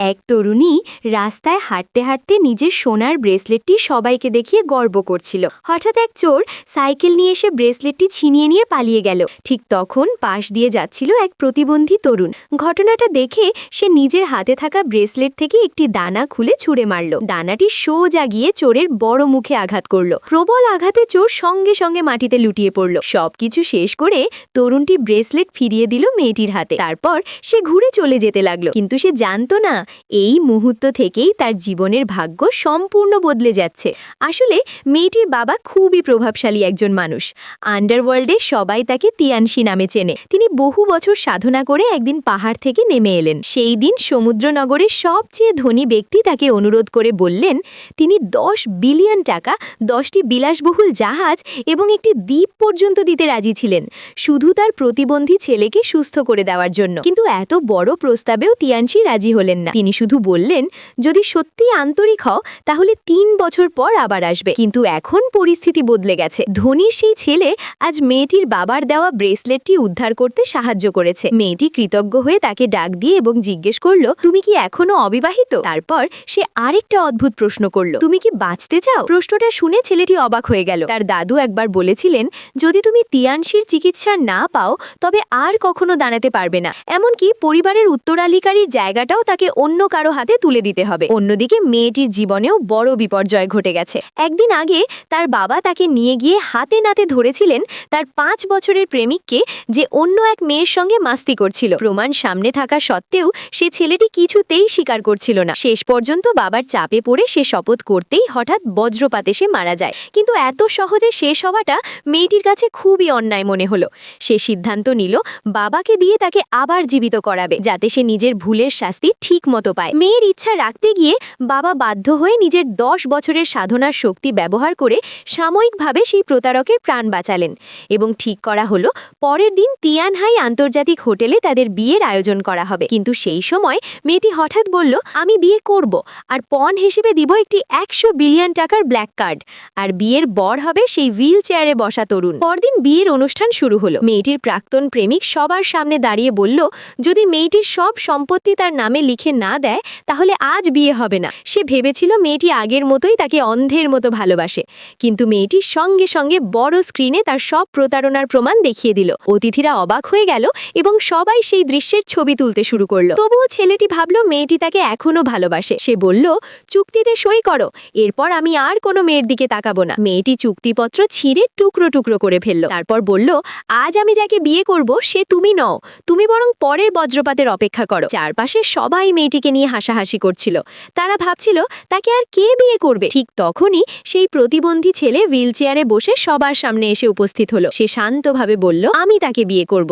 এক তরুণী রাস্তায় হাঁটতে হাঁটতে নিজের সোনার ব্রেসলেটটি সবাইকে দেখিয়ে গর্ব করছিল। হঠাৎ এক চোর সাইকেল নিয়ে এসে ব্রেসলেটটি ছিনিয়ে নিয়ে পালিয়ে গেল। ঠিক তখন পাশ দিয়ে যাচ্ছিল এক প্রতিবন্ধী তরুণ। ঘটনাটা দেখে সে নিজের হাতে থাকা ব্রেসলেট থেকে একটি দানা খুলে ছুঁড়ে মারল। দানাটি সোজা গিয়ে চোরের বড় মুখে আঘাত করল। প্রবল আঘাতে চোর সঙ্গে সঙ্গে মাটিতে লুটিয়ে পড়ল। সবকিছু শেষ করে তরুণটি ব্রেসলেট ফিরিয়ে দিল মেয়েটির হাতে। তারপর সে ঘুরে চলে যেতে লাগলো, কিন্তু সে জানতো না এই মুহূর্ত থেকেই তার জীবনের ভাগ্য সম্পূর্ণ বদলে যাচ্ছে। আসলে মেয়েটির বাবা খুবই প্রভাবশালী একজন মানুষ। আন্ডারওয়ার্ল্ডে সবাই তাকে তিয়ানসি নামে চেনে। তিনি বহু বছর সাধনা করে একদিন পাহাড় থেকে নেমে এলেন। সেই দিন সমুদ্রনগরের সবচেয়ে ধনী ব্যক্তি তাকে অনুরোধ করে বললেন তিনি 10 বিলিয়ন টাকা, 10টি বিলাসবহুল জাহাজ এবং একটি দ্বীপ পর্যন্ত দিতে রাজি ছিলেন, শুধু তার প্রতিবন্ধী ছেলেকে সুস্থ করে দেওয়ার জন্য। কিন্তু এত বড় প্রস্তাবেও তিয়ানসি রাজি হলেন না। তিনি শুধু বললেন যদি সত্যি আন্তরিক হও তাহলে 3 বছর পর আবার আসবে। কিন্তু এখন পরিস্থিতি বদলে গেছে। ধনীর সেই ছেলে আজ মেয়েটির বাবার দেওয়া ব্রেসলেটটি উদ্ধার করতে সাহায্য করেছে। মেয়েটি কৃতজ্ঞ হয়ে তাকে ডাক দিয়ে এবং জিজ্ঞেস করল তুমি কি এখনো অবিবাহিত? তারপর সে আরেকটা অদ্ভুত প্রশ্ন করল তুমি কি বাঁচতে চাও? প্রশ্নটা শুনে ছেলেটি অবাক হয়ে গেল। তার দাদু একবার বলেছিলেন যদি তুমি তিয়ানসির চিকিৎসা না পাও তবে আর কখনো দাঁড়াতে পারবে না, এমনকি পরিবারের উত্তরাধিকারীর জায়গাটাও তাকে অন্য কারো হাতে তুলে দিতে হবে। অন্যদিকে মেয়েটির জীবনেও বড় বিপর্যয় ঘটে গেছে। একদিন আগে তার বাবা তাকে নিয়ে গিয়ে হাতে নাতে ধরেছিলেন তার 5 বছরের প্রেমিককে, যে অন্য এক মেয়ের সঙ্গে মাস্তি করছিল। প্রমাণ সামনে থাকা সত্ত্বেও সে ছেলেটি কিছুতেই স্বীকার করছিল না। শেষ পর্যন্ত বাবার চাপে পড়ে সে শপথ করতেই হঠাৎ বজ্রপাতে সে মারা যায়। কিন্তু এত সহজে শেষ হওয়াটা মেয়েটির কাছে খুবই অন্যায় মনে হলো। সে সিদ্ধান্ত নিল বাবাকে দিয়ে তাকে আবার জীবিত করাবে, যাতে সে নিজের ভুলের শাস্তি ঠিক মতো পায়। মেয়ের ইচ্ছা রাখতে গিয়ে বাবা বাধ্য হয়ে নিজের 10 বছরের সাধনার শক্তি ব্যবহার করে সাময়িকভাবে সেই প্রতারকের প্রাণ বাঁচালেন। এবং ঠিক করা হলো পরের দিন তিয়ানহাই আন্তর্জাতিক হোটেলে তাদের বিয়ের আয়োজন করা হবে। কিন্তু সেই সময় মেয়েটি হঠাৎ বলল আমি বিয়ে করব, আর পণ হিসেবে দিব একটি 100 বিলিয়ন টাকার ব্ল্যাক কার্ড, আর বিয়ের বর হবে সেই হুইল চেয়ারে বসা তরুণ। পরদিন বিয়ের অনুষ্ঠান শুরু হলো। মেয়েটির প্রাক্তন প্রেমিক সবার সামনে দাঁড়িয়ে বলল যদি মেয়েটির সব সম্পত্তি তার নামে লিখে না দেয় তাহলে আজ বিয়ে হবে না। সে ভেবেছিল মেয়েটি আগের মতোই তাকে অন্ধের মতো ভালোবাসে, কিন্তু মেয়েটির সঙ্গে সঙ্গে বড় স্ক্রিনে তার সব প্রতারণার প্রমাণ দেখিয়ে দিল। অতিথিরা অবাক হয়ে গেল এবং সবাই সেই দৃশ্যের ছবি তুলতে শুরু করলো। তবুও ছেলেটি ভাবল মেয়েটি তাকে এখনো ভালোবাসে। সে বলল চুক্তিতে সই করো, এরপর আমি আর কোনো মেয়ের দিকে তাকাবো না। মেয়েটি চুক্তিপত্র ছিঁড়ে টুকরো টুকরো করে ফেলল। তারপর বলল আজ আমি যাকে বিয়ে করব সে তুমি নও, তুমি বরং পরের বজ্রপাতের অপেক্ষা করো। চারপাশে সবাই মেয়েটিকে নিয়ে হাসাহাসি করছিল। তারা ভাবছিল তাকে আর কে বিয়ে করবে। ঠিক তখনই সেই প্রতিবন্ধী ছেলে হুইল চেয়ারে বসে সবার সামনে এসে উপস্থিত হলো। সে শান্তভাবে বলল আমি তাকে বিয়ে করব।